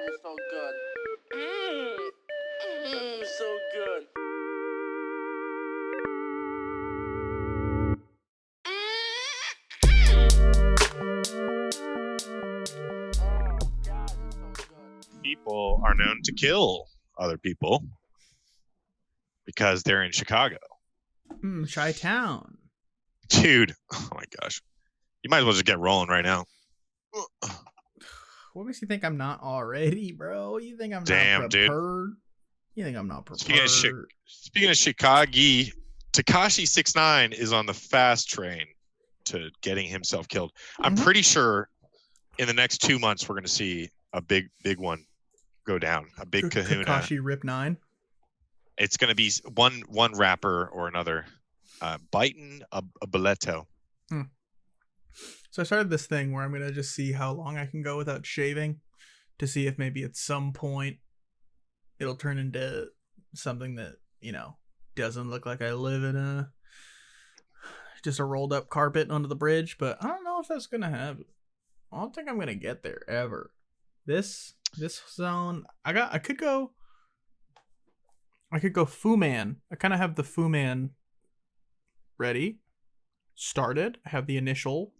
it's so good. So good. People are known to kill other people because they're in Chicago. Chi-Town. Dude, oh my gosh. You might as well just get rolling right now. What makes you think I'm not already, bro? You think I'm Damn, not dude. prepared? You think I'm not prepared? Speaking of Chicago, Tekashi 6ix9ine is on the fast train to getting himself killed. I'm pretty sure in the next 2 months we're going to see a big one go down. A big kahuna. Tekashi Rip 9. It's going to be one rapper or another biting a boleto. So I started this thing where I'm going to just see how long I can go without shaving to see if maybe at some point it'll turn into something that, doesn't look like I live in just a rolled up carpet under the bridge, but I don't know if that's going to happen. I don't think I'm going to get there ever. This zone, I could go Fu Man. I kind of have the Fu Man ready, started. I have the initial.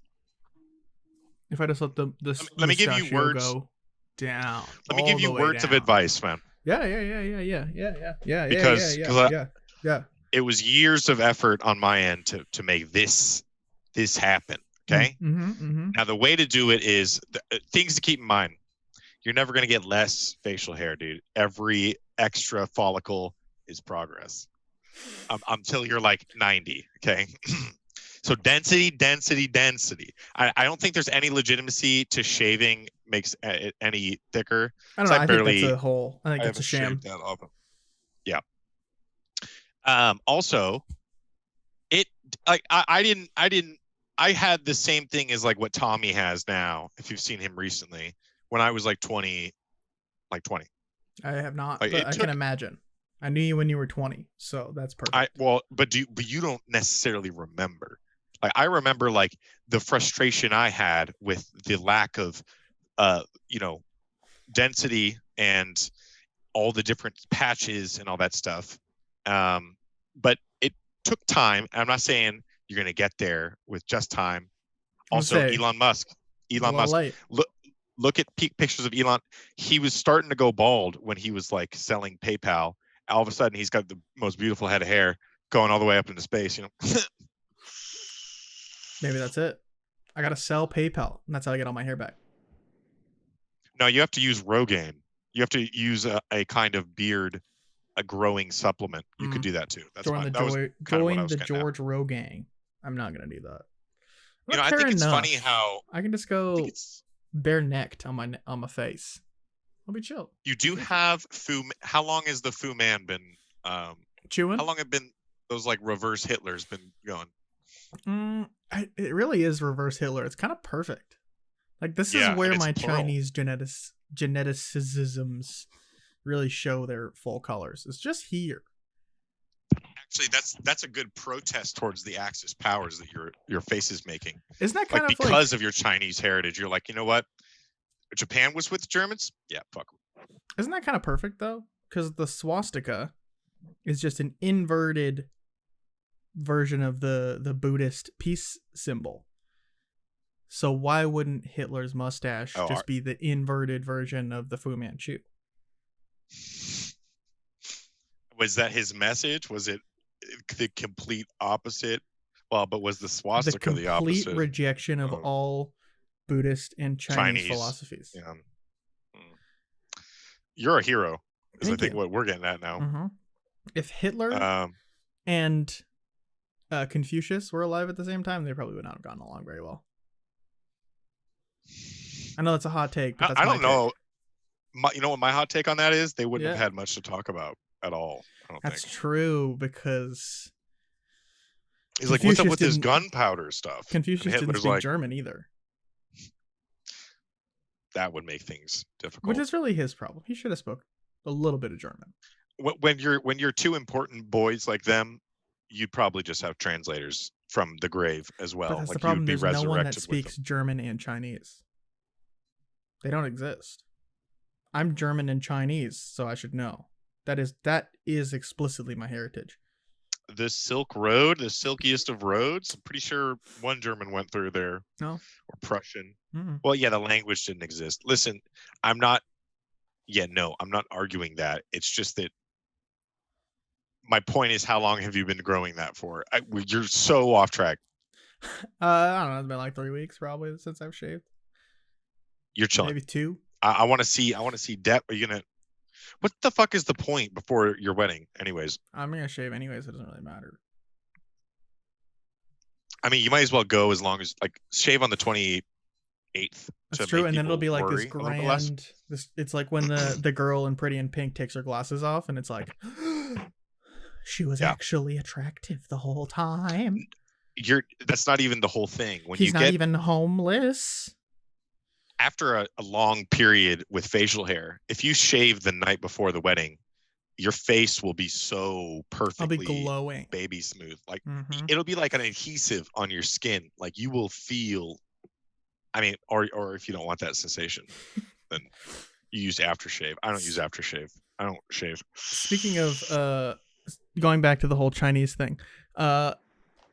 If I just let let me give you words go down. Let me give you words of advice, man. Yeah. Because yeah. It was years of effort on my end to make this happen. Okay. Now the way to do it is things to keep in mind. You're never going to get less facial hair, dude. Every extra follicle is progress until you're like 90. Okay. So density. I don't think there's any legitimacy to shaving makes it any thicker. I don't know. I think that's a whole. I think it's a sham. Yeah. Also, I had the same thing as like what Tommy has now. If you've seen him recently, when I was like 20. I have not, but I can imagine. I knew you when you were 20, so that's perfect. But you don't necessarily remember. Like I remember like the frustration I had with the lack of density and all the different patches and all that stuff. But it took time. I'm not saying you're going to get there with just time. Also, Elon Musk. Look at peak pictures of Elon. He was starting to go bald when he was like selling PayPal. All of a sudden, he's got the most beautiful head of hair going all the way up into space. Maybe that's it. I got to sell PayPal, and that's how I get all my hair back. No, you have to use Rogaine. You have to use a kind of beard, a growing supplement. You could do that too. That's join the George Rogaine. I'm not gonna do that. I think it's funny how I can just go bare necked on my face. I'll be chill. You do have Fu. How long has the Fu Man been chewing? How long have been those like reverse Hitlers been going? It really is reverse Hitler. It's kind of perfect. Like this is where my Chinese geneticisms really show their full colors. It's just here. Actually, that's a good protest towards the Axis powers that your face is making. Isn't that kind of because of your Chinese heritage? You're like, you know what? Japan was with the Germans. Yeah, fuck them. Isn't that kind of perfect though? Because the swastika is just an inverted version of the Buddhist peace symbol. So why wouldn't Hitler's mustache just be the inverted version of the Fu Manchu? Was that his message? Was it the complete opposite? Well, but was the swastika the opposite? Complete rejection of all Buddhist and Chinese philosophies. Yeah. You're a hero, is I think what we're getting at now. If Hitler and Confucius were alive at the same time, they probably would not have gotten along very well. I know it's a hot take, but that's I don't know. You know what my hot take on that is? They wouldn't have had much to talk about at all. That's true, because he's like, what's up with this gunpowder stuff? Confucius didn't speak German either. That would make things difficult. Which is really his problem. He should have spoken a little bit of German. When you're two important boys like them, you'd probably just have translators from the grave as well. But that's the problem. There's no one that speaks German and Chinese. They don't exist. I'm German and Chinese, so I should know. That is explicitly my heritage. The Silk Road, the silkiest of roads. I'm pretty sure one German went through there. No. Or Prussian. Mm-mm. Well, yeah, the language didn't exist. Listen, I'm not arguing that. It's just that my point is, how long have you been growing that for? You're so off track. I don't know. It's been like 3 weeks probably since I've shaved. You're chilling. Maybe 2. I want to see depth. Are you gonna? What the fuck is the point before your wedding? Anyways, I'm gonna shave anyways. It doesn't really matter. I mean, you might as well go as long as shave on the 28th. That's true, and then it'll be like this grand. It's like when the girl in Pretty in Pink takes her glasses off, and it's like she was actually attractive the whole time. That's not even the whole thing. He's not even homeless. After a long period with facial hair, if you shave the night before the wedding, your face will be so perfectly I'll be glowing, baby smooth. It'll be like an adhesive on your skin. Like you will feel. I mean, or if you don't want that sensation, then you use aftershave. I don't use aftershave. I don't shave. Speaking of going back to the whole Chinese thing, I'm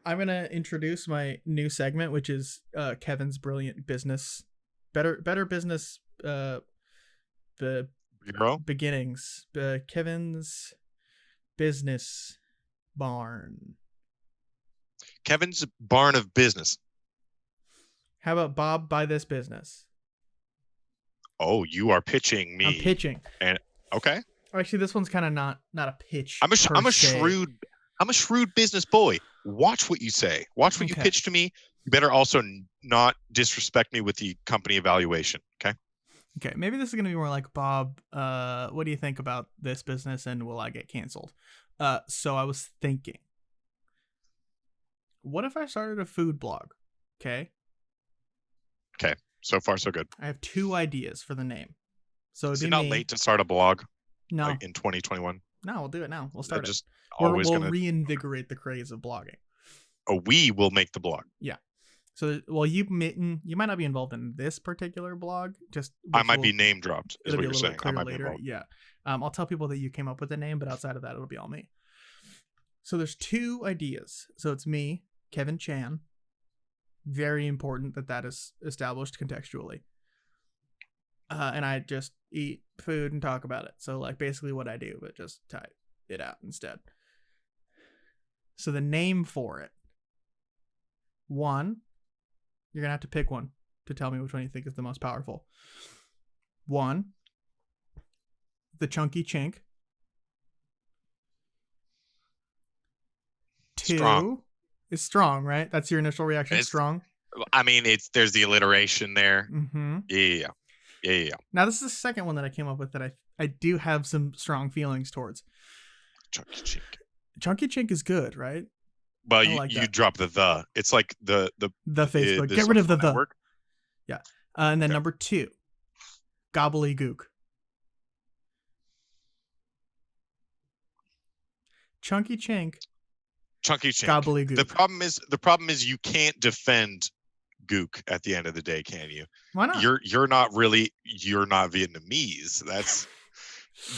gonna introduce my new segment, which is Kevin's brilliant business. Better business beginnings. Kevin's business barn. Kevin's barn of business. How about Bob buy this business? Oh, you are pitching me. I'm pitching. And okay. Actually, this one's kind of not a pitch. I'm a shrewd business boy. Watch what you say. Watch what you pitch to me. You better also not disrespect me with the company evaluation. Okay. Okay. Maybe this is gonna be more like, Bob, what do you think about this business, and will I get canceled? So I was thinking, what if I started a food blog? Okay. Okay. So far, so good. I have 2 ideas for the name. So is it not late to start a blog? No. In 2021. No, we'll do it now. We'll start it. We'll reinvigorate the craze of blogging. Oh, we will make the blog. Yeah. So, well, you might not be involved in this particular blog. I might be name dropped. Is what you're saying. I might later. Be involved. Yeah. I'll tell people that you came up with the name, but outside of that, it'll be all me. So there's 2 ideas. So it's me, Kevin Chan. Very important that is established contextually. And I just eat food and talk about it. So like basically what I do, but just type it out instead. So the name for it. 1, you're going to have to pick one to tell me which one you think is the most powerful. 1, the Chunky Chink. 2 strong. Is strong, right? That's your initial reaction. Strong. I mean, there's the alliteration there. Mm-hmm. Yeah. Now this is the second one that I came up with that I do have some strong feelings towards. Chunky Chink. Chunky Chink is good, right? Well, you drop the. It's like the Facebook. Get rid of the network. Yeah. And then number 2, gobbledygook. Chunky Chink. Gobbledygook. The problem is you can't defend gook at the end of the day, can you? Why not? You're not Vietnamese.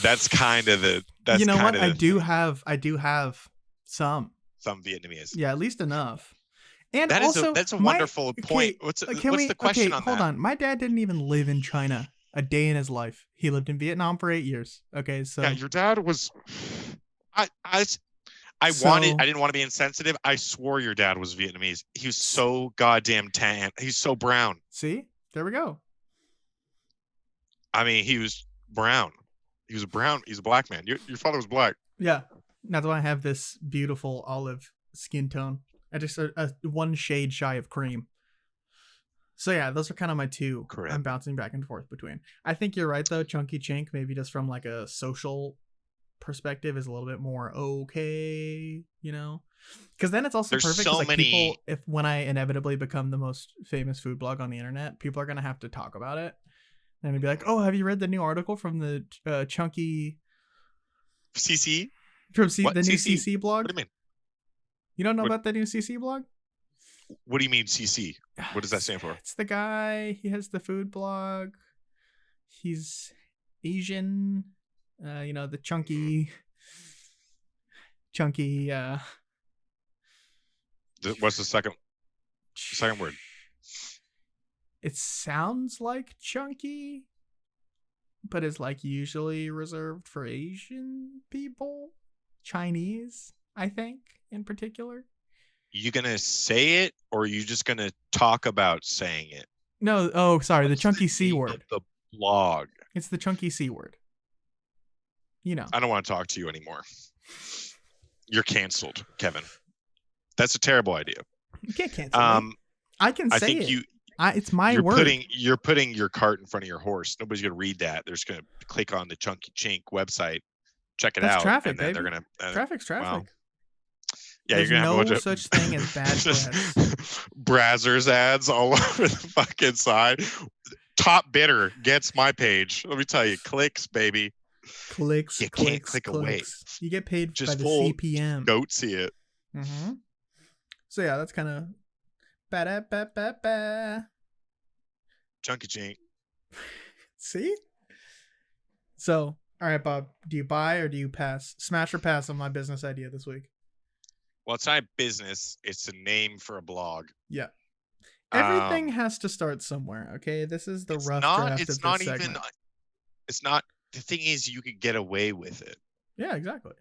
That's kind of the. That's, you know what? I do have some Vietnamese. Yeah, at least enough. And that also, that's a wonderful point. What's the question on that? Hold on. My dad didn't even live in China a day in his life. He lived in Vietnam for 8 years. Okay, so yeah, your dad was. I didn't want to be insensitive. I swore your dad was Vietnamese. He was so goddamn tan. He's so brown. See? There we go. I mean, he was brown. He was brown. He's a black man. Your father was black. Yeah. That's why I have this beautiful olive skin tone. I just one shade shy of cream. So yeah, those are kind of my 2. Correct. I'm bouncing back and forth between. I think you're right though. Chunky Chink, maybe just from like a social perspective, is a little bit more okay, you know, because then it's also There's perfect. So like many. When I inevitably become the most famous food blog on the internet, people are gonna have to talk about it, and it'd be like, oh, have you read the new article from the Chunky CC from the new CC blog? What do you mean? You don't know about the new CC blog? What do you mean CC? What does that stand for? It's the guy. He has the food blog. He's Asian, the chunky. What's the second word? It sounds like chunky, but is like usually reserved for Asian people. Chinese, I think, in particular. You gonna say it, or are you just gonna talk about saying it? No, oh, sorry, the chunky C word. The blog. It's the chunky C word. I don't want to talk to you anymore. You're canceled, Kevin. That's a terrible idea. You can't cancel me. I can say it. It's my word. You're putting your cart in front of your horse. Nobody's gonna read that. They're just gonna click on the Chunky Chink website, check it out. Traffic, and then baby. They're gonna Traffic's traffic. Well, yeah, There's you're gonna have a bunch of such thing as bad press. Brazzers ads all over the fucking side. Top bidder gets my page. Let me tell you, clicks, baby. Clicks. You can't click away. You get paid Just by the CPM. Don't see it. Mm-hmm. So yeah, that's kind of Chunky Chink. See? So, all right, Bob, do you buy or do you pass? Smash or pass on my business idea this week? Well, it's not business. It's a name for a blog. Yeah. Everything has to start somewhere, okay? This is the rough draft of this segment. It's not. The thing is, you could get away with it. Yeah, exactly.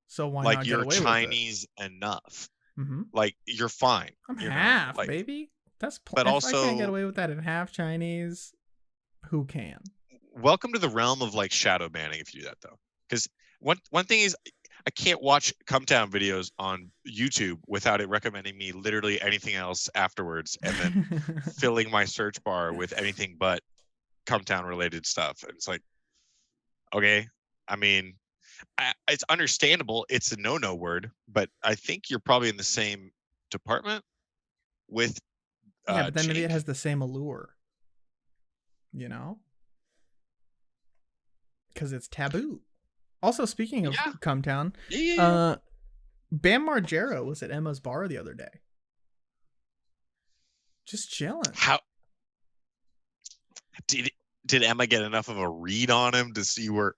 So why not get you're away Chinese with it? enough. Mm-hmm. Like you're fine. I'm half, baby. That's but also I can't get away with that in half Chinese. Who can? Welcome to the realm of like shadow banning if you do that though. Because one thing is I can't watch Cumtown videos on YouTube without it recommending me literally anything else afterwards and then filling my search bar with anything but Cumtown related stuff. And it's like, okay, I mean, it's understandable. It's a no word, but I think you're probably in the same department with yeah, but then maybe Chink. it has the same allure, because it's taboo. Also, speaking of Cumtown, Bam Margera was at Emma's bar the other day, just chilling. How did Emma get enough of a read on him to see where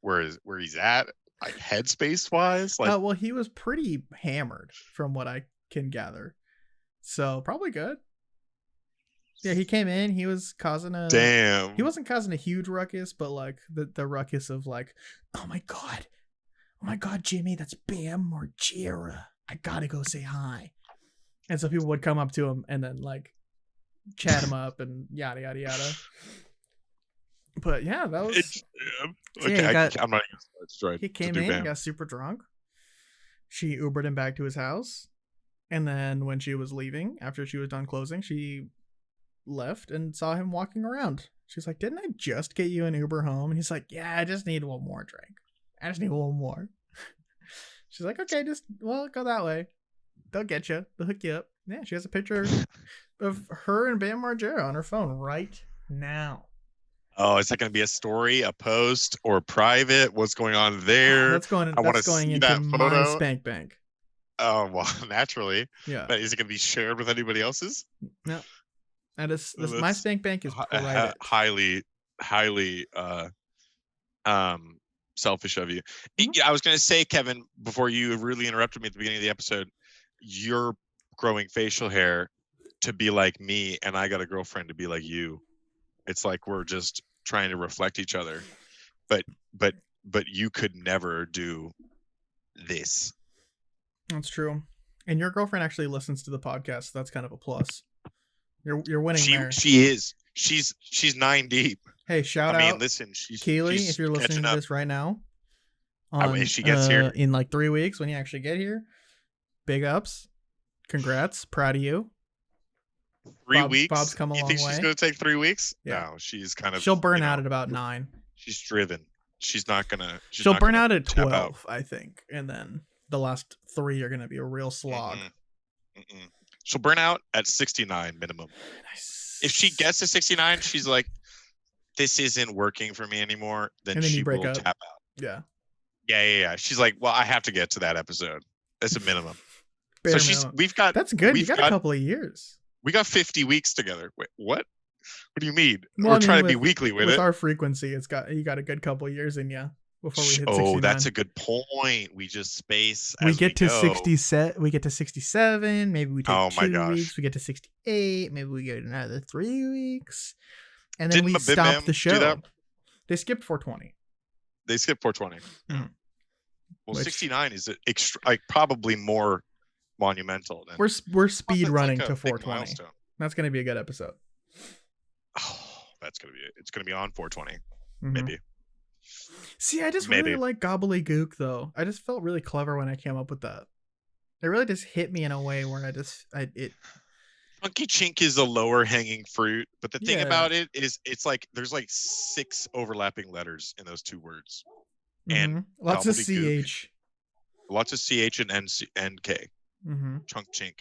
he's at, like headspace wise? Like, well, he was pretty hammered from what I can gather, so probably good. Yeah, he came in. He was causing a damn. He wasn't causing a huge ruckus, but like the ruckus of like, oh my god, Jimmy, that's Bam Margera. I gotta go say hi. And so people would come up to him and then like chat him up and yada yada yada. But yeah, that was. Okay, I'm not gonna start. He came in, got super drunk. She Ubered him back to his house, and then when she was leaving, after she was done closing, she left and saw him walking around. She's like, "Didn't I just get you an Uber home?" And he's like, "Yeah, I just need one more drink. I just need one more." She's like, "Okay, go that way. They'll get you. They'll hook you up." Yeah, she has a picture of her and Bam Margera on her phone right now. Oh, is that going to be a story, a post, or private? What's going on there? That's going into my Spank Bank. Oh, well, naturally. Yeah. But is it going to be shared with anybody else's? No. My Spank Bank is private. Highly selfish of you. Mm-hmm. I was going to say, Kevin, before you really interrupted me at the beginning of the episode, you're growing facial hair to be like me, and I got a girlfriend to be like you. It's like we're just trying to reflect each other, but you could never do this. That's true, and your girlfriend actually listens to the podcast. So that's kind of a plus. You're winning there. She is. She's 9 deep. Hey, shout out. I mean, listen, Keely, if you're listening to this right now, if she gets here in like 3 weeks when you actually get here, big ups, congrats, proud of you. 3 weeks. Bob's come a long way. You think she's going to take 3 weeks? Yeah. No, she's kind of. She'll burn out at about 9. She's driven. She's not gonna. She'll burn out at 12, I think, and then the last 3 are going to be a real slog. She'll burn out at 69 minimum. Nice. If she gets to 69, she's like, "This isn't working for me anymore." Then she will tap out. Yeah. She's like, "Well, I have to get to that episode. That's a minimum." Minimum. We've got. That's good. You got a couple of years. We got 50 weeks together. Wait, what? What do you mean? Well, We're I mean, trying to be weekly with it. our frequency, you got a good couple years in you before we hit 69. Oh, that's a good point. We just space We as get to go. 60 we get to 67, maybe we take Oh my 2 gosh. weeks, we get to 68, maybe we get another 3 weeks, and then Didn't we Mabim stop the do show. that? They skipped 420. They skipped 420. Mhm. Well, Which- 69 is like probably more monumental than We're speed That's running like a to big 420. milestone. That's gonna be a good episode. Oh, that's gonna be it. It's gonna be on 420, Mhm. maybe. See, I just Maybe. really like gobbledygook though. I just felt really clever when I came up with that. It really just hit me in a way where Funky Chink is a lower hanging fruit, but the thing Yeah. about it is, it's like there's like 6 overlapping letters in those 2 words. And Mhm. Lots of gobbledygook. ch. Lots of ch and nk. Mm-hmm. Chunk Chink.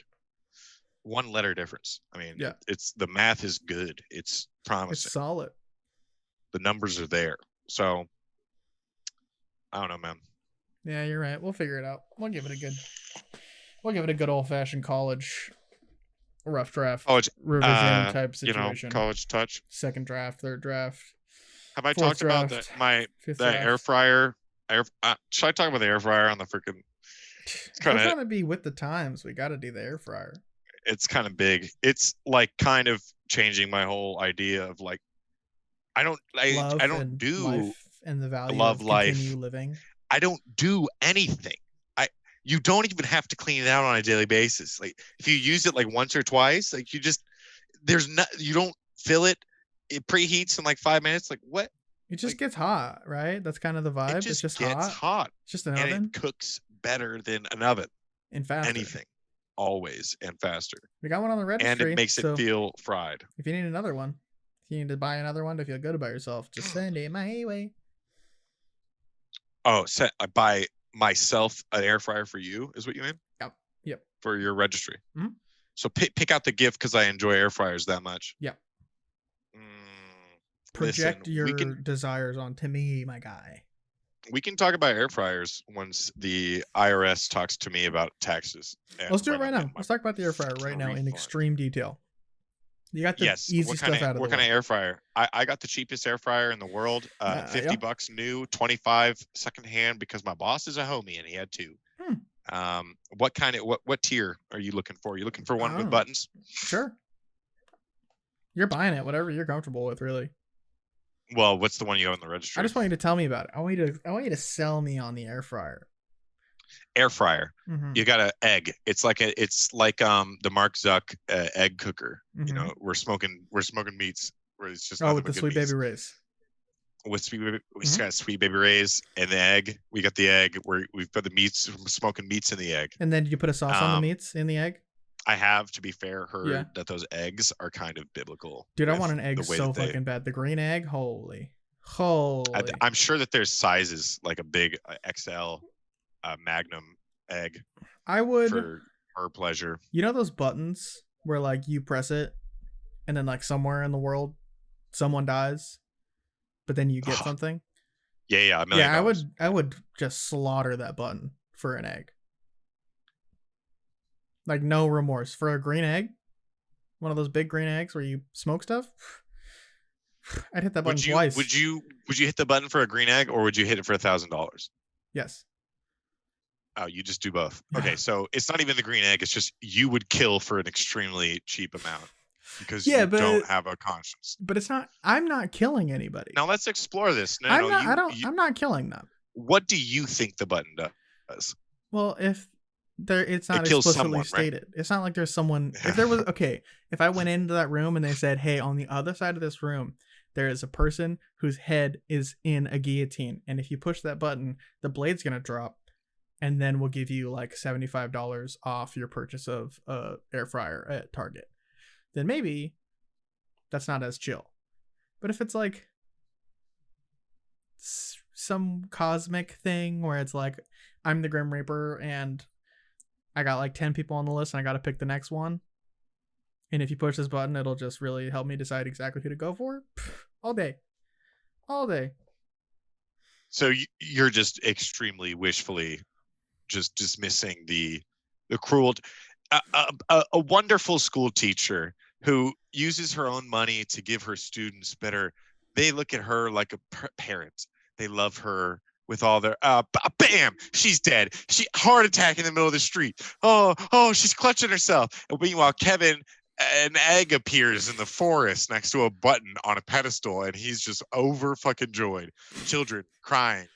1 letter difference. I mean, Yeah. it's the math is good. It's It's promising. solid. The numbers are there. So I don't know, man. Yeah, you're right. We'll figure it out. We'll give it a good old fashioned college rough draft College, revision type you know, situation. college touch. Second draft, third draft, Have I fourth talked about draft, fifth the draft. air fryer? Should I talk about the air fryer on the freaking? We're kinda- trying to be with the times. We got to do the air fryer. It's kind of big. It's like kind of changing my whole idea of like, I don't and do life and the value love of life. continue living. I don't do anything. You don't even have to clean it out on a daily basis. Like if you use it like once or twice, like you don't fill it. It preheats in like 5 minutes. Like what? It just Like- gets hot, right? That's kind of the vibe. It It's just gets hot. hot. It's just an And oven it cooks better than an oven. and faster. Anything, always, and faster. We got one on the registry. And it makes it so feel fried. if you need another one, if you need to buy another one to feel good about yourself, just send it my way. Oh, I buy myself an air fryer for you, is what you mean? Yep. For your registry. Mhm. So pick out the gift because I enjoy air fryers that much. Yep. Mm, Project listen, your we can desires onto me, my guy. talk about air fryers once the IRS talks to me about taxes. and Let's do it when I right get now. my- Let's talk about the air fryer right now in refund. extreme detail. You got the Yes. easy What stuff out of the what way. kind of air fryer? I got the cheapest air fryer in the world. Yeah. $50 new, 25 secondhand because my boss is a homie and he had 2. What kind of what tier are you looking for? You looking for one with Oh. buttons? Sure. You're buying it, whatever you're comfortable with, really. Well, what's the one you have in the registry? I just want you to tell me about it. I want you to sell me on the air fryer. Air fryer. Mhm. You got an egg. It's like the Mark Zuck egg cooker. You Mhm. know, we're smoking meats where it's just Oh, nothing with but the good Sweet meats. Baby Ray's. With sweet baby, we Mhm. got Sweet Baby Ray's and the egg. We got the egg where we've put the meats, smoking meats in the egg. And then did you put a sauce on the Um, meats in the egg? I have, to be fair, heard Yeah. that those eggs are kind of biblical. Dude, I with want an egg the way so that they- fucking bad. The green egg, holy. I'm sure that there's sizes like a big XL Magnum egg I would. for her pleasure. You know those buttons where like you press it, and then like somewhere in the world, someone dies, but then you get Oh, something. Yeah, $1 million. Yeah, I would just slaughter that button for an egg. Like no remorse for a green egg, one of those big green eggs where you smoke stuff. I'd hit that button twice. Would you hit the button for a green egg, or would you hit it for $1,000? Yes. Oh, you just do both. Okay, so it's not even the green egg. It's just you would kill for an extremely cheap amount because Yeah, you but- don't have a conscience. But it's not. I'm not killing anybody. Now let's explore this. No, I'm no, not. you, I don't. you- I'm not killing them. what do you think the button does? Well, if there, it's not kills explicitly someone, right? stated. It's not like there's someone. If there was okay, if I went into that room and they said, "Hey, on the other side of this room, there is a person whose head is in a guillotine, and if you push that button, the blade's gonna drop, and then we'll give you like $75 off your purchase of a air fryer at Target," then maybe that's not as chill. But if it's like some cosmic thing where it's like I'm the Grim Reaper and I got like 10 people on the list and I got to pick the next one, and if you push this button it'll just really help me decide exactly who to go for, all day. So you're just extremely wishfully just dismissing the cruel. A wonderful school teacher who uses her own money to give her students better. They look at her like a parent. They love her with all their bam, she's dead. She heart attack in the middle of the street. Oh, she's clutching herself. And meanwhile, Kevin, an egg appears in the forest next to a button on a pedestal, and he's just over fucking joyed. Children crying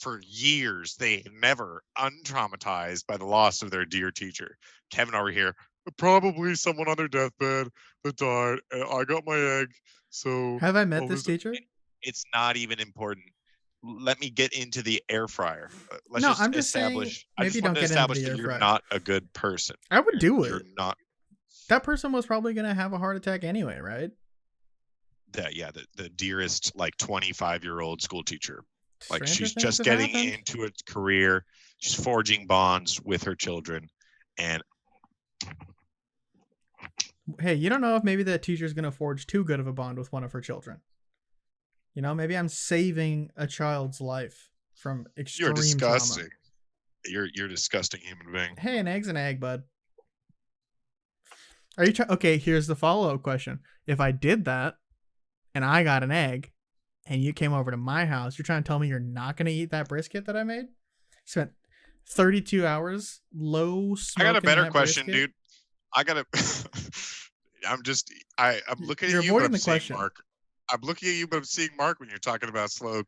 for years. They never untraumatized by the loss of their dear teacher. Kevin over here, probably someone on their deathbed that died. And I got my egg. So have I met this teacher? It's not even important. Let me get into the air fryer. Let's I'm just establish. Saying, maybe don't get into the air fryer. You're not a good person. I would do it. You're not. That person was probably gonna have a heart attack anyway, right? The dearest, like 25-year-old school teacher. Like Stranger she's just getting into a career. She's forging bonds with her children, and hey, you don't know if maybe that teacher's gonna forge too good of a bond with one of her children. You know, maybe I'm saving a child's life from extreme You're disgusting. Trauma. You're a disgusting human being. Hey, an egg's an egg, bud. Are you okay? Here's the follow-up question: if I did that, and I got an egg, and you came over to my house, you're trying to tell me you're not gonna eat that brisket that I made? Spent 32 hours low smoking. I got a better question, brisket? dude. I'm looking You're at you, but avoiding I'm the seeing question. Mark. I'm looking at you, but I'm seeing Mark when you're talking about slow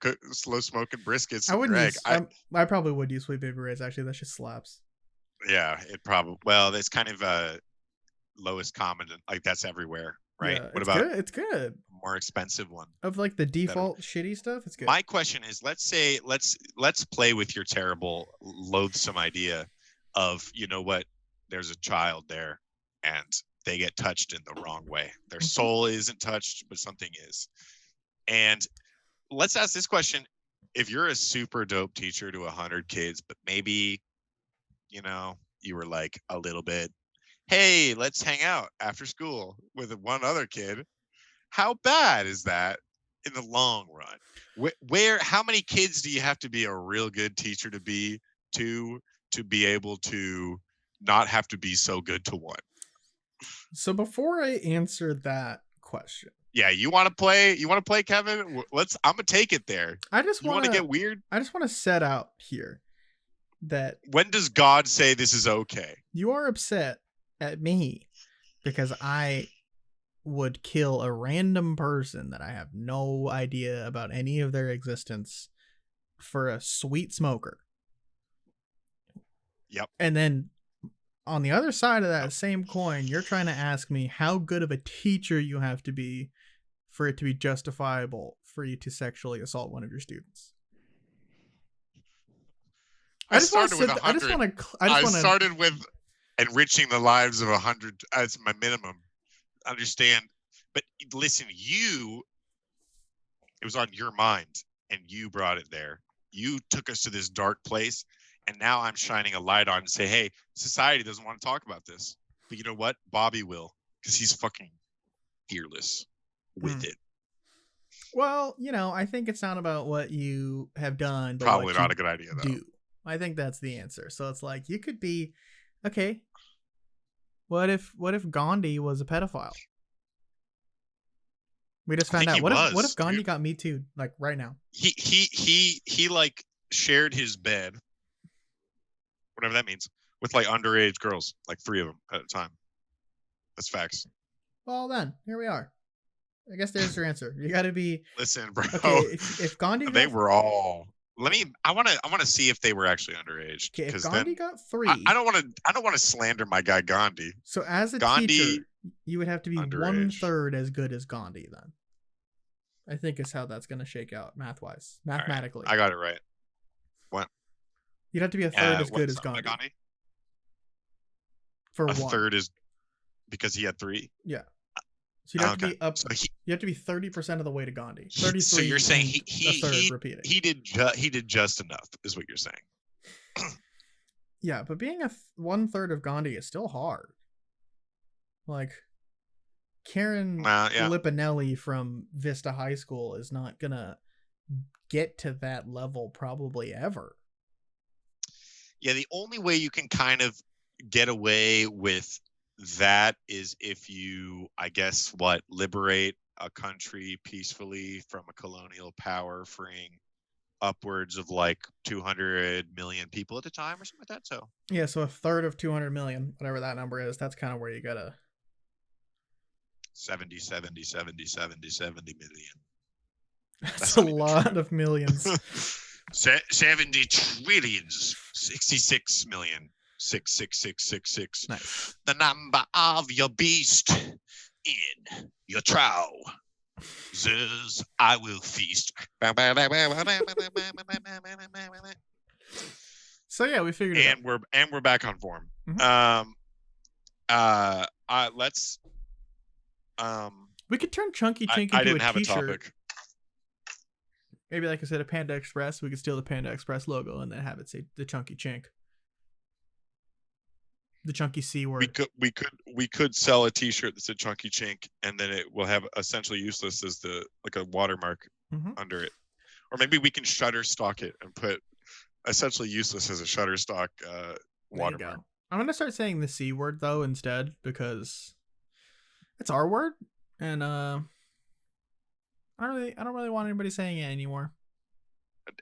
smoking briskets. I wouldn't use, I probably would use Sweet Baby Ray's. Actually, that shit slaps. Yeah, it probably. Well, it's kind of lowest common. Like that's everywhere, right? Yeah, what about good? It's good. A more expensive one Of like the default shitty stuff? It's good. My question is, let's play with your terrible, loathsome idea of, you know what? There's a child there, and they get touched in the wrong way. Their soul isn't touched, but something is. And let's ask this question. If you're a super dope teacher to 100 kids, but maybe, you know, you were like a little bit, hey, let's hang out after school with one other kid. How bad is that in the long run? How many kids do you have to be a real good teacher to be able to not have to be so good to one? So before I answer that question, yeah, you want to play, Kevin? I'm gonna take it there. I just want to get weird. I just want to set out here that when does God say this is okay? You are upset at me because I would kill a random person that I have no idea about any of their existence for a sweet smoker. Yep. And then on the other side of that same coin, you're trying to ask me how good of a teacher you have to be for it to be justifiable for you to sexually assault one of your students. I started with enriching the lives of 100 as my minimum. Understand, but listen, it was on your mind, and you brought it there. You took us to this dark place, and now I'm shining a light on and say, hey, society doesn't want to talk about this, but you know what? Bobby will, because he's fucking fearless with it. Well, you know, I think it's not about what you have done, but probably not a good idea though. I think that's the answer. So it's like you could be okay. What if Gandhi was a pedophile? We just found out. What if Gandhi got Me Too like right now? He like shared his bed, whatever that means, with like underage girls, like 3 of them at a time. That's facts. Well then, here we are. I guess there's your answer. You got to be. Listen, bro. Okay, if Gandhi, were all. I want to see if they were actually underage. Okay, if Gandhi got 3, I don't want to slander my guy Gandhi. So as a teacher, you would have to be underage. 1/3 as good as Gandhi. Then, I think is how that's going to shake out mathematically. Right. I got it right. What? You'd have to be 1/3 as good as Gandhi. For a 1/3 is because he had 3. Yeah. So you'd have to be up. So you have to be 30% of the way to Gandhi. 33. So you're saying he did just enough, is what you're saying. Yeah, but being 1/3 of Gandhi is still hard. Like Karen Lipinelli from Vista High School is not gonna get to that level probably ever. Yeah, the only way you can kind of get away with that is if you, I guess, liberate a country peacefully from a colonial power, freeing upwards of like 200 million people at the time or something like that. So yeah, so a third of 200 million, whatever that number is, that's kind of where you gotta 70 million. That's a lot of millions. 70 trillions, 66 million, 66666. Nice. The number of your beast in your trousers, I will feast. So yeah, we figured it out. We're back on form. Mm-hmm. Let's we could turn Chunky Chink into I didn't a have t-shirt. a topic. Maybe like I said, a Panda Express, we could steal the Panda Express logo and then have it say the Chunky Chink. The chunky C word. We could sell a t-shirt that said Chunky Chink, and then it will have essentially useless as a watermark under it. Or maybe we can Shutterstock it and put essentially useless as a Shutterstock watermark. I'm gonna start saying the C word though instead, because it's our word, and I don't really want anybody saying it anymore.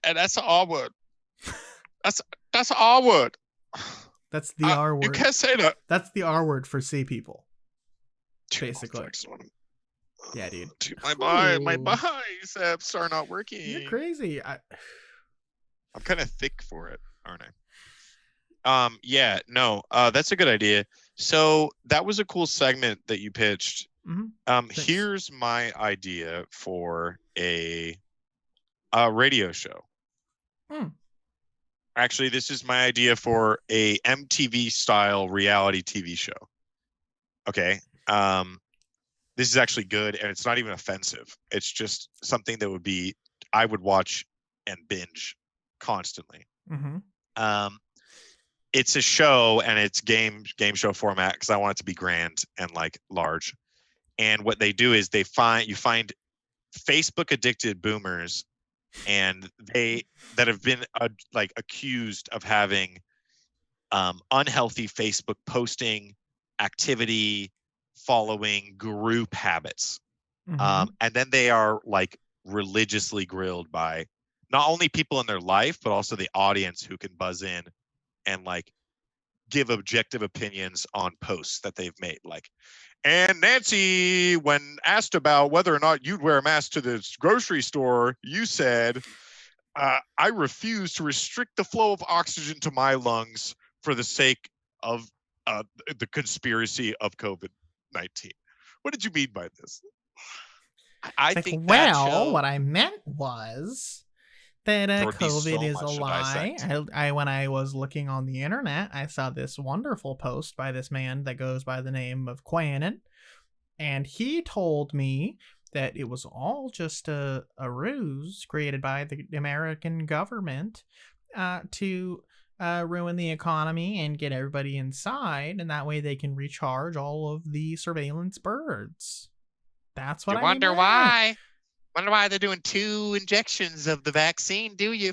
And that's our word. That's our word. That's the R word. You can't say that. That's the R word for C people. Basically. Yeah, dude. My biceps are not working. You're crazy. I'm kind of thick for it, aren't I? Yeah, no. That's a good idea. So that was a cool segment that you pitched. Here's my idea for a radio show. Actually, this is my idea for a MTV style reality TV show. Okay. This is actually good, and it's not even offensive. It's just something that I would watch and binge constantly. It's a show, and it's game show format because I want it to be grand and like large. And what they do is you find Facebook addicted boomers, and that have been accused of having unhealthy Facebook posting activity, following, group habits. And then they are like religiously grilled by not only people in their life, but also the audience who can buzz in and like give objective opinions on posts that they've made. Like, and Nancy, when asked about whether or not you'd wear a mask to the grocery store, you said, I refuse to restrict the flow of oxygen to my lungs for the sake of the conspiracy of COVID-19. What did you mean by this? I think what I meant was that COVID is a lie. When I was looking on the internet, I saw this wonderful post by this man that goes by the name of Quanon, and he told me that it was all just a ruse created by the American government to ruin the economy and get everybody inside, and that way they can recharge all of the surveillance birds. That's what I wonder why. Wonder why they're doing 2 injections of the vaccine, do you?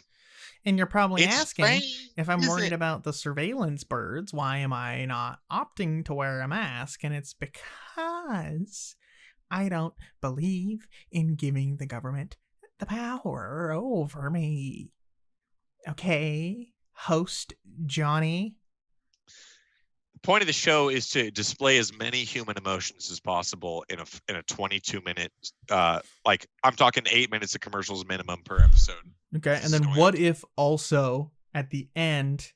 And you're probably asking, if I'm worried about the surveillance birds, why am I not opting to wear a mask? And it's because I don't believe in giving the government the power over me. Okay, host Johnny. Point of the show is to display as many human emotions as possible in a 22-minute I'm talking 8 minutes of commercials minimum per episode. Okay, and then what if also at the end,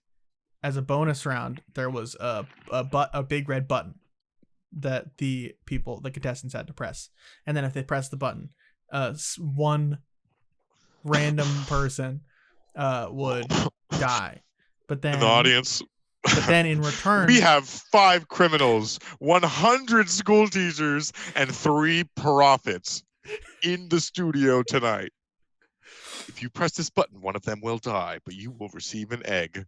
as a bonus round, there was a big red button that the contestants had to press, and then if they press the button, one random person would die, but then in the audience. But then in return, we have 5 criminals, 100 school teachers, and 3 prophets in the studio tonight. If you press this button, one of them will die, but you will receive an egg.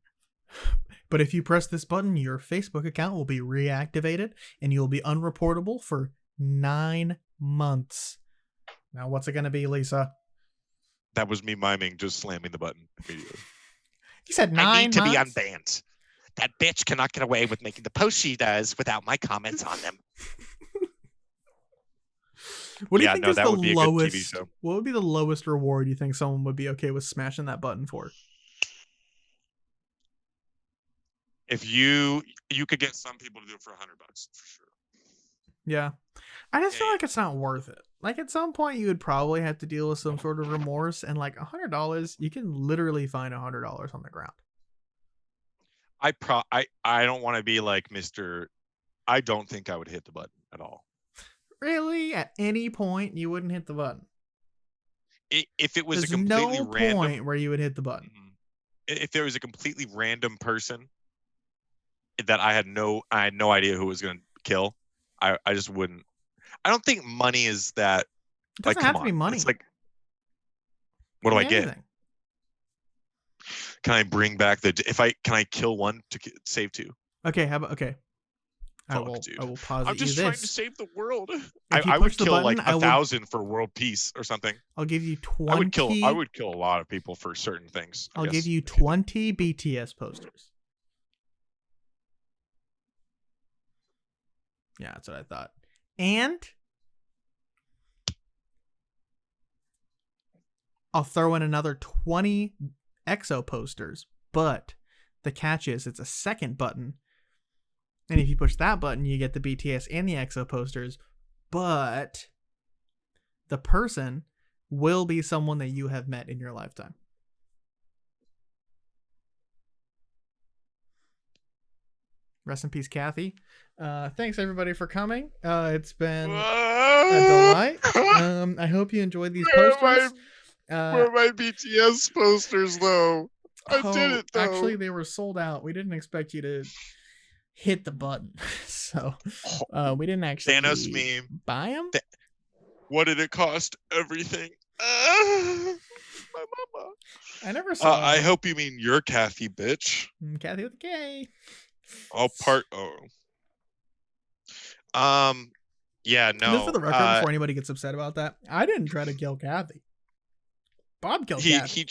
But if you press this button, your Facebook account will be reactivated, and you'll be unreportable for 9 months. Now, what's it going to be, Lisa? That was me miming, just slamming the button immediately. You said 9 months? I need to be unbanned. That bitch cannot get away with making the posts she does without my comments on them. What do you think is the lowest? What would be the lowest reward you think someone would be okay with smashing that button for? If you could get some people to do it for $100 for sure. Yeah, I just feel like it's not worth it. Like at some point you would probably have to deal with some sort of remorse, and like $100, you can literally find $100 on the ground. I don't want to be like Mr. I don't think I would hit the button at all. Really? At any point you wouldn't hit the button? If it was a completely random point where you would hit the button. If there was a completely random person that I had no idea who was going to kill, I just wouldn't. I don't think money is that. It doesn't have to be money. It's like, what do I get? Can I bring back can I kill one to save two? Okay, how about I will posit I'm just you trying this. to save the world. I would kill like 1,000 for world peace or something. I'll give you 20. I would kill a lot of people for certain things. I'll give you 20 BTS posters. Yeah, that's what I thought. And I'll throw in another 20 EXO posters, but the catch is it's a second button. And if you push that button, you get the BTS and the EXO posters, but the person will be someone that you have met in your lifetime. Rest in peace, Kathy. Thanks everybody for coming. It's been a delight. I hope you enjoyed these posters. Where are my BTS posters though? I did it though. Actually, they were sold out. We didn't expect you to hit the button, so we didn't actually Thanos meme. Buy them. What did it cost? Everything. My mama. I never saw. I hope you mean your Kathy, bitch. Kathy with a K. Yeah, no. Just for the record, before anybody gets upset about that, I didn't try to kill Kathy. Bob killed Kathy.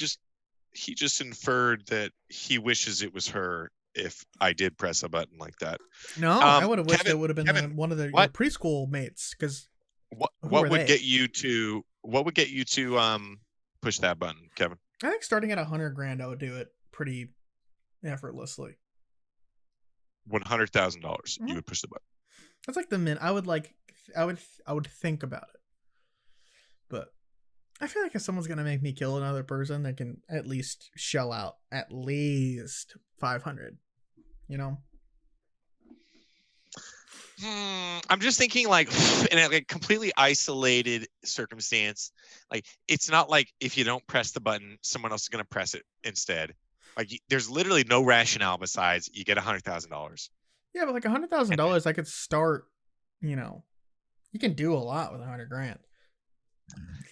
He just inferred that he wishes it was her if I did press a button like that. No, I would have wished it would have been one of the preschool mates, because what would get you to push that button, Kevin? I think starting at $100,000, I would do it pretty effortlessly. $100,000, you would push the button. That's like the min. I would think about it, but I feel like if someone's gonna make me kill another person, they can at least shell out at least 500. You know. I'm just thinking like in a completely isolated circumstance. Like it's not like if you don't press the button, someone else is gonna press it instead. Like there's literally no rationale besides you get $100,000. Yeah, but like $100,000, I could start. You know, you can do a lot with $100,000.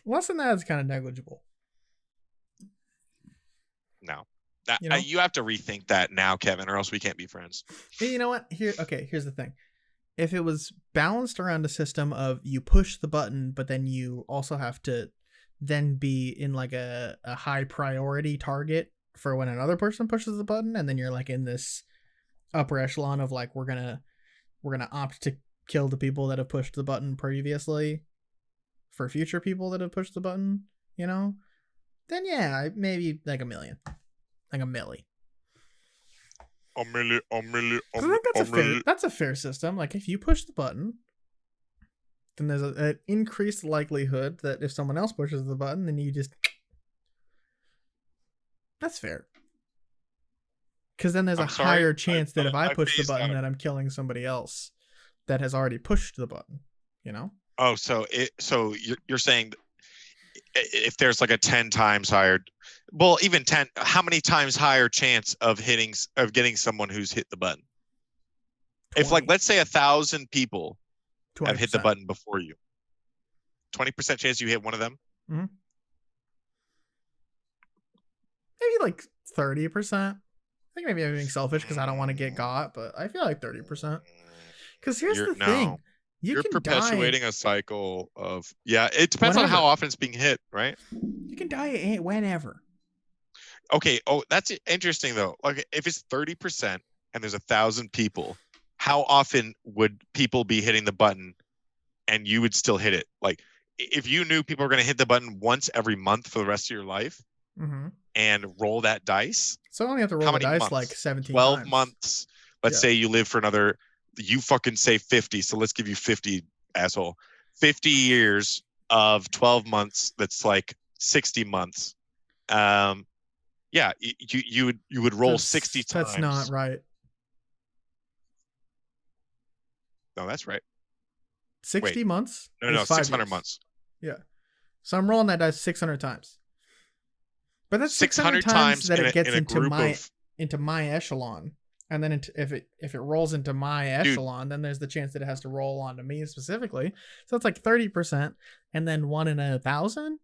Less than that is kind of negligible. No, you have to rethink that now, Kevin, or else we can't be friends. Hey, you know what? Here's the thing. If it was balanced around a system of you push the button, but then you also have to then be in like a high priority target for when another person pushes the button, and then you're like in this upper echelon of like we're gonna opt to kill the people that have pushed the button previously for future people that have pushed the button, you know, then yeah, maybe like $1 million, like a milli. A milli. I think that's a fair system. Like if you push the button, then there's an increased likelihood that if someone else pushes the button, then you just. That's fair. Because then there's a higher chance that if I push the button, that I'm killing somebody else that has already pushed the button. You know. Oh, so you're saying if there's like a 10 times higher, well, even 10, how many times higher chance of getting someone who's hit the button? 20. If like, let's say 1,000 people 20%. Have hit the button before you, 20% chance you hit one of them. Mm-hmm. Maybe like 30%. I think maybe I'm being selfish because I don't want to get got, but I feel like 30%. Because here's the thing. You're perpetuating a cycle of it depends on how often it's being hit, right? You can die whenever. Okay. Oh, that's interesting though. Like if it's 30% and there's 1,000 people, how often would people be hitting the button and you would still hit it? Like, if you knew people were going to hit the button once every month for the rest of your life and roll that dice. So I only have to roll the dice months? Like 17 12 times. months. Let's say you live for another, you fucking say 50. So let's give you 50, asshole. 50 years of 12 months. That's like 60 months. Yeah, you would roll 60 times. That's not right. No, that's right. 60 months? No, 600 months. Yeah. So I'm rolling that dice 600 times. But that's 600 times that it gets into my echelon. And then if it rolls into my echelon, then there's the chance that it has to roll onto me specifically. So it's like 30%, and then 1 in 1,000.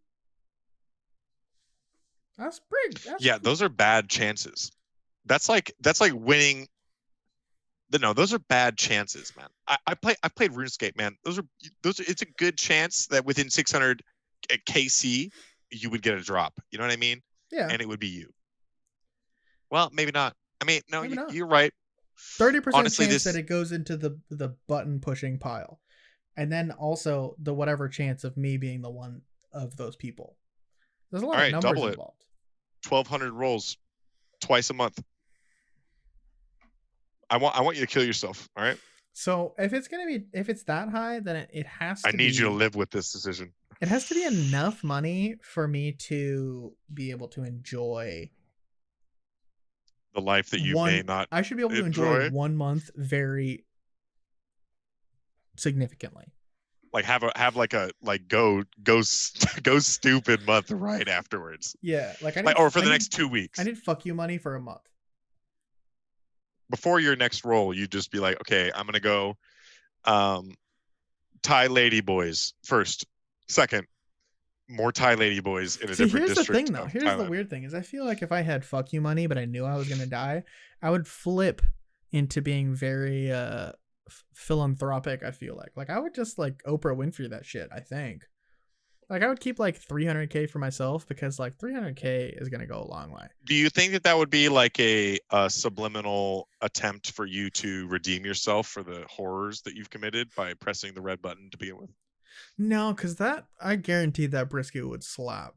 That's big. Those are bad chances. That's like winning. No, those are bad chances, man. I played RuneScape, man. Those are it's a good chance that within 600 KC you would get a drop. You know what I mean? Yeah. And it would be you. Well, maybe not. I mean, no, you're right. 30% chance that it goes into the button pushing pile, and then also the whatever chance of me being the one of those people. There's a lot of numbers involved. 1,200 rolls, twice a month. I want you to kill yourself. All right. So if it's that high, then it has to. I need you to live with this decision. It has to be enough money for me to be able to enjoy the life that you may not. I should be able to enjoy 1 month very significantly. Like have like a go stupid month right afterwards. Yeah, or for the next 2 weeks. I need fuck you money for a month. Before your next roll, you just be like, okay, I'm gonna go Thai lady boys first. Second, more Thai lady boys in a different district. Here's the thing, though. Here's the weird thing: is I feel like if I had fuck you money, but I knew I was gonna die, I would flip into being very philanthropic. I feel like I would just like Oprah Winfrey that shit. I think. Like I would keep like 300K for myself because like 300K is gonna go a long way. Do you think that would be like a subliminal attempt for you to redeem yourself for the horrors that you've committed by pressing the red button to begin with? No, because I guaranteed that brisket would slap.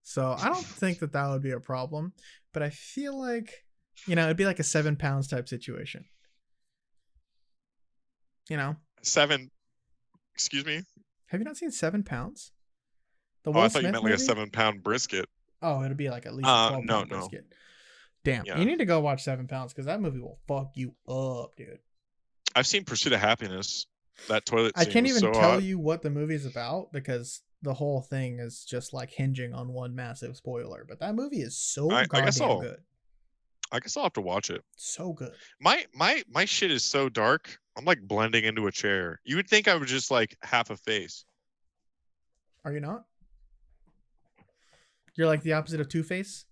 So I don't think that would be a problem. But I feel like, it'd be like a 7 pounds type situation. 7. Excuse me? Have you not seen 7 pounds? I thought you meant like a 7 pound brisket. Oh, it'll be like at least a 12 pound brisket. Damn, you need to go watch 7 pounds because that movie will fuck you up, dude. I've seen Pursuit of Happiness. That toilet scene I can't even so tell hot. you what the movie's about because the whole thing is just like hinging on one massive spoiler. But that movie is so goddamn good. I guess I'll have to watch it. So good. My shit is so dark. I'm like blending into a chair. You would think I was just like half a face. Are you not? You're like the opposite of Two-Face?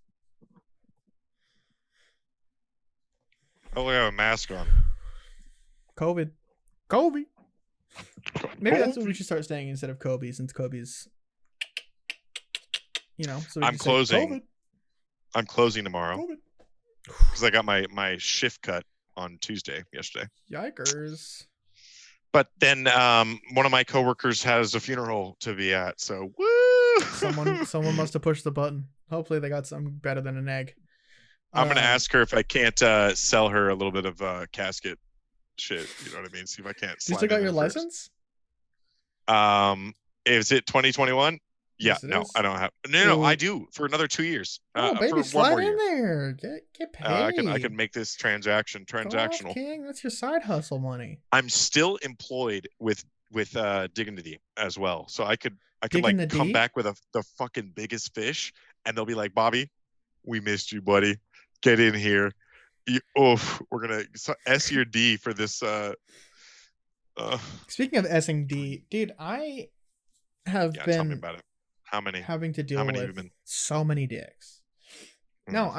Oh, I have a mask on. COVID. Maybe that's what we should start saying instead of Kobe, since Kobe's, So I'm closing. I'm closing tomorrow because I got my shift cut on Tuesday yesterday. Yikers! But then one of my coworkers has a funeral to be at, so woo! Someone must have pushed the button. Hopefully, they got something better than an egg. I'm gonna ask her if I can't sell her a little bit of casket shit. You know what I mean? See if I can't. You still got your license? Is it 2021? Yeah, yes, no, I don't have. No, I do for another 2 years. Baby, for slide one more in year. there. Get paid. I can make this transactional. Go off, King. That's your side hustle money. I'm still employed with Dignity as well, so I could Dignity? Like come back with the fucking biggest fish, and they'll be like, Bobby, we missed you, buddy. Get in here. We're gonna S your D for this. Speaking of S-ing D, dude, I have been. Tell me about it. How many? Having to deal with so many dicks. No,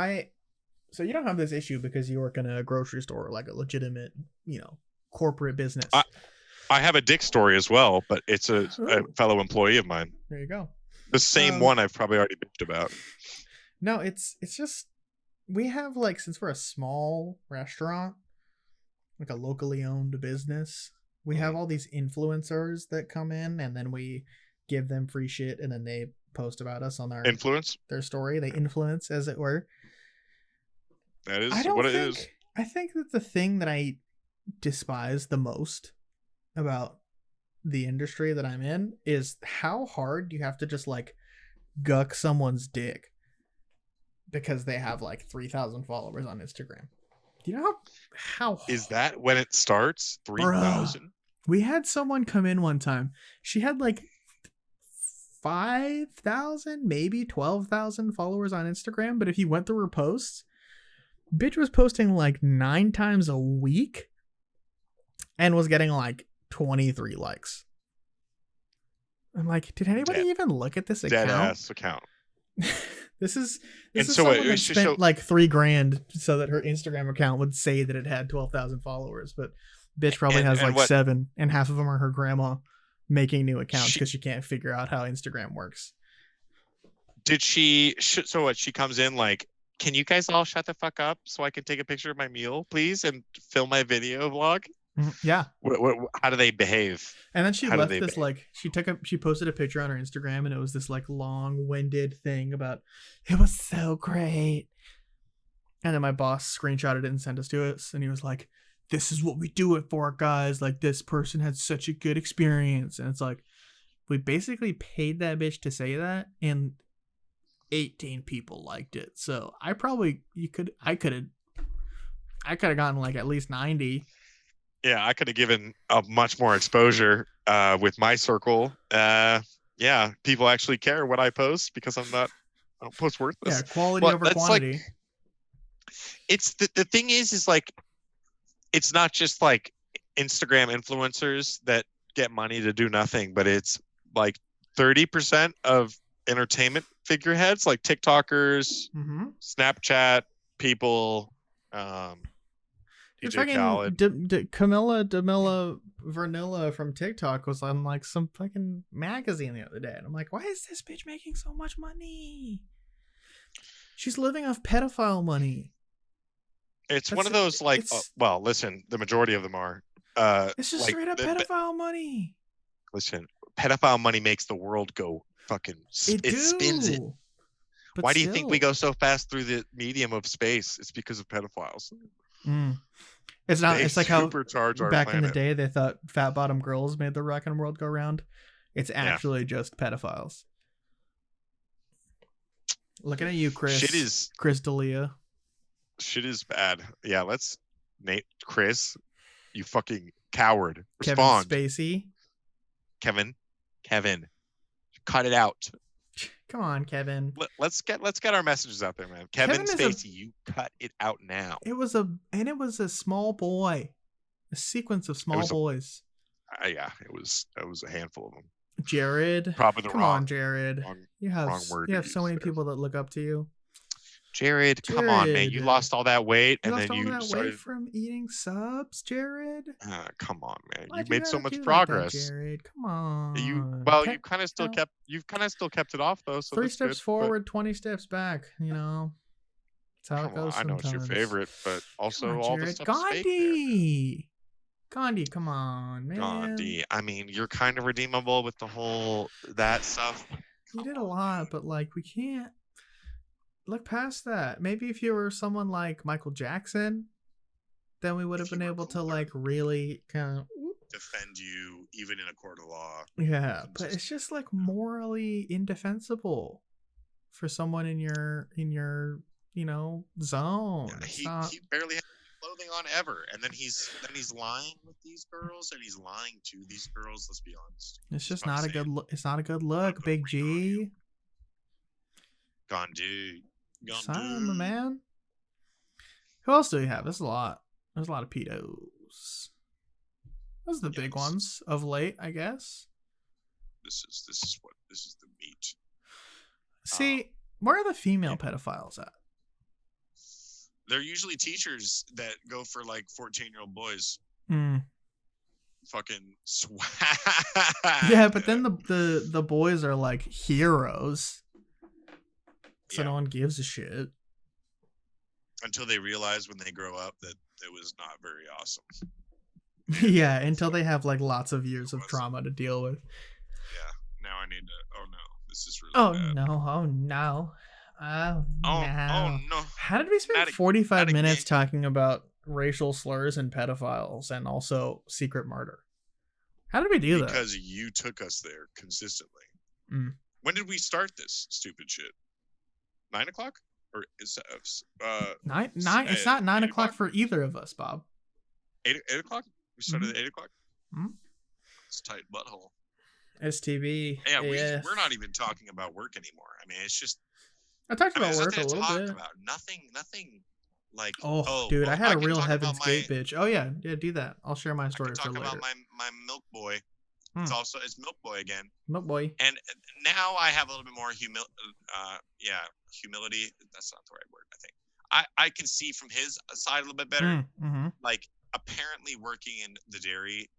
so you don't have this issue because you work in a grocery store, like a legitimate, corporate business. I have a dick story as well, but it's a fellow employee of mine. There you go. The same one I've probably already bitched about. No, it's just we have like, since we're a small restaurant, like a locally owned business, we have all these influencers that come in, and then we give them free shit, and then they post about us on their story. They influence, as it were. That is what it is. I think that the thing that I despise the most about the industry that I'm in is how hard you have to just like guck someone's dick because they have like 3,000 followers on Instagram. Do you know how is that when it starts? 3,000? We had someone come in one time. She had like 5,000, maybe 12,000 followers on Instagram, but if you went through her posts, bitch was posting like 9 times a week and was getting like 23 likes. I'm like, did anybody even look at this account? Dead ass account. This is someone that spent like $3,000 so that her Instagram account would say that it had 12,000 followers, but bitch probably has like 7, and half of them are her grandma making new accounts because she can't figure out how Instagram works. Did she? So what? She comes in like, can you guys all shut the fuck up so I can take a picture of my meal, please, and film my video vlog? Yeah. How do they behave? And then she left this like she posted a picture on her Instagram, and it was this like long-winded thing about it was so great. And then my boss screenshotted it and sent us and he was like, "This is what we do it for, guys. Like, this person had such a good experience." And it's like, we basically paid that bitch to say that, and 18 people liked it. So I could have gotten like at least 90. Yeah, I could have given a much more exposure with my circle. Yeah, people actually care what I post because I don't post worthless. Yeah, quality over quantity. Like, it's the thing is like, it's not just like Instagram influencers that get money to do nothing, but it's like 30% of entertainment figureheads, like TikTokers, Snapchat people, DJ Khaled. Camilla Vanilla from TikTok was on like some fucking magazine the other day, and I'm like, why is this bitch making so much money? She's living off pedophile money. It's one of those like, well, listen, the majority of them are. It's just like, straight up pedophile money. Listen, pedophile money makes the world go fucking. It spins it. But why do you think we go so fast through the medium of space? It's because of pedophiles. It's not. It's like how back in the planet. day they thought fat bottom girls made the rockin' world go round. It's actually just pedophiles. Looking at you, Chris. Chris D'Elia. Shit is bad. Yeah, Chris, you fucking coward. Respond. Kevin Spacey. Kevin, cut it out. Come on, Kevin. Let's get our messages out there, man. Kevin Spacey, you cut it out now. It was a small boy, a sequence of small boys. Yeah, it was a handful of them. Jared, probably come on, Jared. You have so many people that look up to you. Jared, come on, man. You lost all that weight, and then you started weight from eating subs, Jared. Come on, man. You made so much progress, like that, Jared. Come on. You've kind of still kept it off though. So 3 steps forward, 20 steps back. You know, that's how it goes. I know it's your favorite, but also all the stuff's fake there. Gandhi, come on, man. Gandhi. I mean, you're kind of redeemable with the whole that stuff. You did a lot, but like we can't look past that. Maybe if you were someone like Michael Jackson, then we would have been able to like really kind of defend you even in a court of law. Yeah, but it's just like morally indefensible for someone in your zone. Yeah, he barely had clothing on ever, and then he's lying with these girls, and he's lying to these girls. Let's be honest. It's just not a good look. It's not a good look, Big G. Gandhi. Simon, man. Who else do we have? There's a lot of pedos. Those are the big ones of late, I guess. This is the meat. See, where are the female pedophiles at? They're usually teachers that go for like 14-year-old boys. Fucking swag. Yeah, but then the boys are like heroes. So no one gives a shit. until they realize when they grow up that it was not very awesome. Yeah, until they have like lots of years of trauma to deal with. Yeah. Now I need to. Oh no, this is really bad. No! Oh no! Oh no! No! How did we spend 45 minutes talking about racial slurs and pedophiles and also secret murder? How did we do that? Because you took us there consistently. Mm. When did we start this stupid shit? 9 o'clock? Or is nine? It's not 9 o'clock for either of us, Bob. 8 o'clock? We started at 8 o'clock? It's tight butthole. STB. Yeah, we're not even talking about work anymore. I mean, it's just. I talked about work a little bit. Nothing like. Dude, I had a real Heaven's Gate bitch. Oh yeah, do that. I'll share my story for later. Talk about my milk boy. It's milk boy again. Milk boy. And now I have a little bit more humility. That's not the right word. I think I can see from his side a little bit better. Like apparently working in the dairy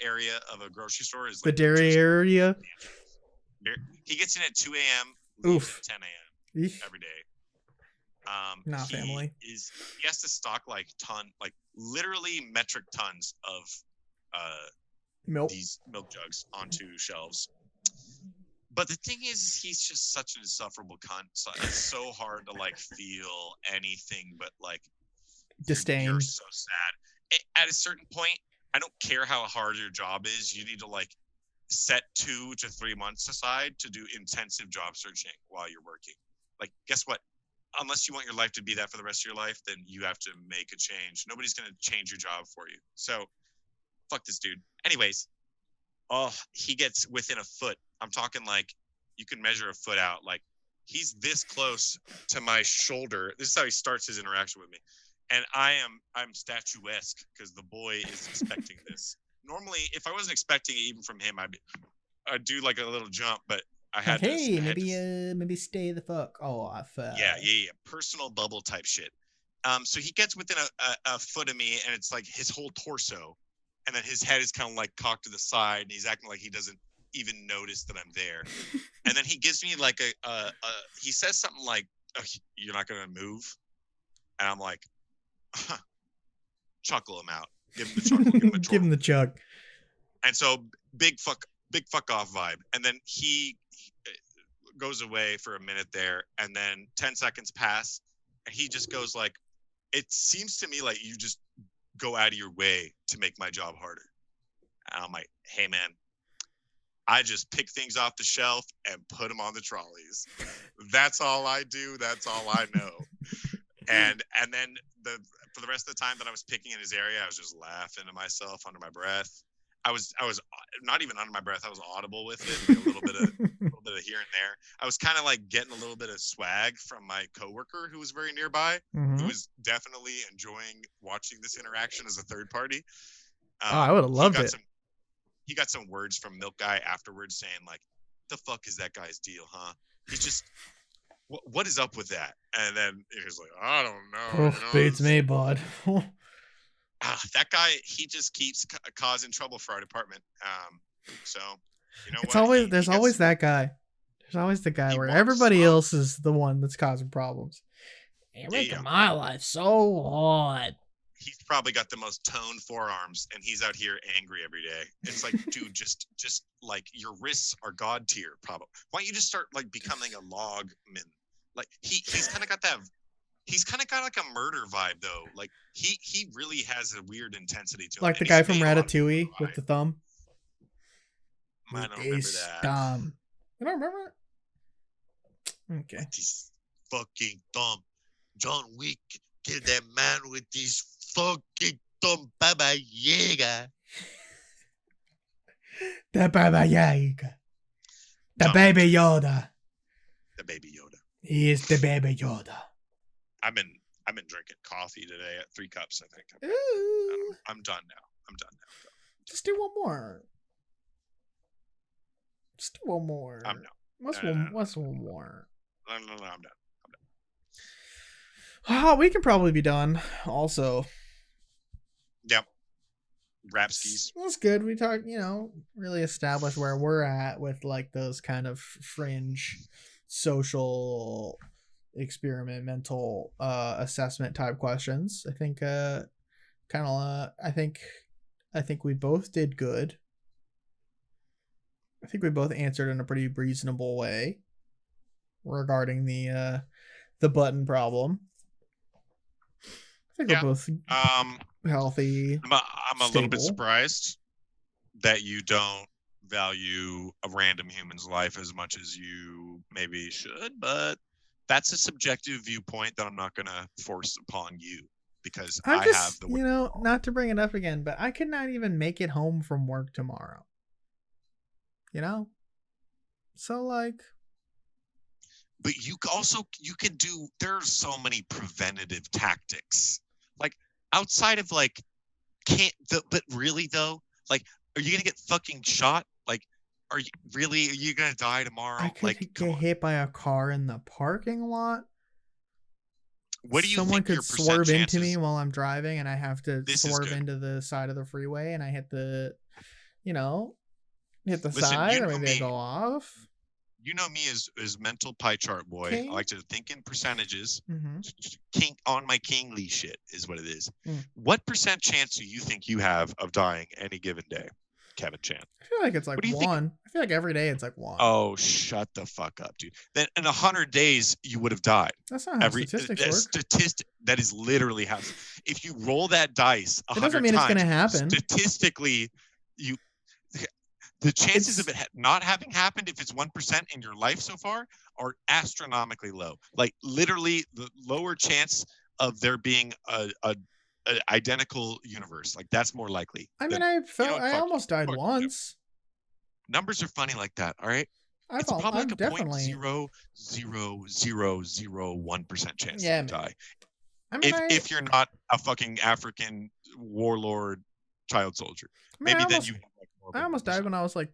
area of a grocery store is like the dairy area. He gets in at 2 a.m. Leaves at 10 a.m. every day. Not family. He has to stock like literally metric tons of milk. These milk jugs onto shelves. But the thing is, he's just such an insufferable cunt. So it's so hard to like feel anything but like disdain. You're so sad. At a certain point, I don't care how hard your job is. You need to like set 2 to 3 months aside to do intensive job searching while you're working. Like, guess what? Unless you want your life to be that for the rest of your life, then you have to make a change. Nobody's going to change your job for you. So, fuck this dude. Anyways, he gets within a foot. I'm talking like you can measure a foot out. Like, he's this close to my shoulder. This is how he starts his interaction with me. And I'm statuesque because the boy is expecting this. Normally, if I wasn't expecting it even from him, I'd do like a little jump, but I had maybe stay the fuck off. Yeah. Personal bubble type shit. So he gets within a foot of me, and it's like his whole torso, and then his head is kind of like cocked to the side, and he's acting like he doesn't even notice that I'm there. And then he gives me like he says something like, "You're not gonna move," and I'm like, chuckle him out. Give him the chuckle. Give him the chug. And so big fuck off vibe. And then he goes away for a minute there, and then 10 seconds pass, and he just goes like, "It seems to me like you just go out of your way to make my job harder." And I'm like, "Hey man, I just pick things off the shelf and put them on the trolleys. That's all I do. That's all I know." And then for the rest of the time that I was picking in his area, I was just laughing to myself under my breath. I was not even under my breath. I was audible with it, like a little bit of here and there. I was kind of like getting a little bit of swag from my coworker who was very nearby, who was definitely enjoying watching this interaction as a third party. I would have loved it. He got some words from Milk Guy afterwards saying like, "The fuck is that guy's deal, huh? He's just, what is up with that?" And then he was like, "I don't know." Beats me, bud. That guy, he just keeps causing trouble for our department. So, you know, there's always that guy. There's always the guy where everybody else is the one that's causing problems. You're making my life so hard. He's probably got the most toned forearms, and he's out here angry every day. It's like, dude, just like your wrists are god tier. Probably. Why don't you just start like becoming a logman? Like he's kind of got that. He's kind of got like a murder vibe though. Like he really has a weird intensity to him. Like the guy from Ratatouille with the thumb. I don't remember that. You don't remember it? Okay. With his fucking thumb. John Wick, kill that man with his fucking thumb, Baba Yaga. The Baba Yaga. The baby Yoda. The baby Yoda. He is the baby Yoda. I've been drinking coffee today at 3 cups, I think. I'm done now. Just do one more. I'm done. What's one more? No, I'm done. Oh, we can probably be done also. Yep. Rapskis. That's good. We talked, really established where we're at with like those kind of fringe social experimental assessment type questions. I think I think we both did good. I think we both answered in a pretty reasonable way regarding the button problem. I think we're both healthy. I'm a little bit surprised that you don't value a random human's life as much as you maybe should, but that's a subjective viewpoint that I'm not going to force upon you because I have the... You know, not to bring it up again, but I could not even make it home from work tomorrow. You know? So, like... But you can do... There's so many preventative tactics. Like, outside of, like... But really, though? Like, are you going to get fucking shot? Like, are you going to die tomorrow? I could get hit by a car in the parking lot. What do you Someone think could swerve into me while I'm driving and I have to swerve into the side of the freeway and I hit the, side or maybe I go off. You know me as mental pie chart boy. Okay. I like to think in percentages. Mm-hmm. King on my kingly shit is what it is. What % chance do you think you have of dying any given day, Kevin Chan? I feel like it's like 1. I feel like every day it's like 1. Oh, shut the fuck up, dude. Then in 100 days you would have died. That's not how statistics work. That is literally how. If you roll that dice 100 times, it doesn't mean it's going to happen. Statistically, the chances of it not having happened, if it's 1% in your life so far, are astronomically low. Like literally, the lower chance of there being a identical universe. Like that's more likely. I mean, I almost died once. Numbers are funny like that. All right. It's probably like a 0.00001% chance to die. I mean, if you're not a fucking African warlord child soldier, I almost died when I was like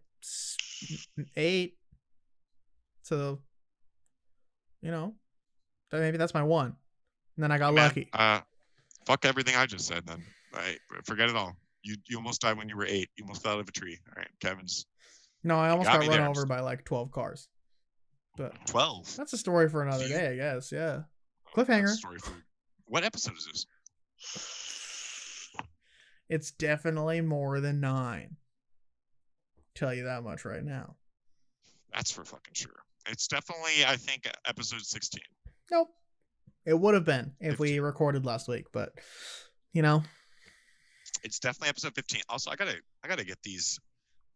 8. So, maybe that's my 1. And then I got lucky. Fuck everything I just said then. Right? Forget it all. You almost died when you were 8. You almost fell out of a tree. All right, Kevin's. No, I almost got run over by like 12 cars. But 12? That's a story for another day, I guess. Yeah. Cliffhanger. Story for... What episode is this? It's definitely more than 9. Tell you that much right now. That's for fucking sure. It's definitely, I think, episode 16. Nope. It would have been if 15. We recorded last week, but it's definitely episode 15. Also, I gotta get these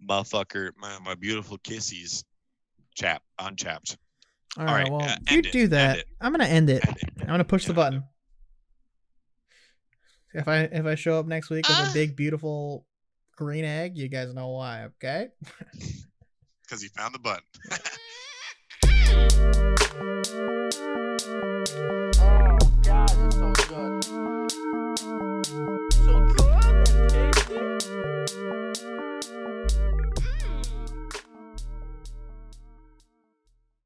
motherfucker, my beautiful kissies unchapped. All right, well, you do that. I'm gonna end it. I'm gonna push the button. If I show up next week with a big beautiful green egg, you guys know why, okay? Because you found the button.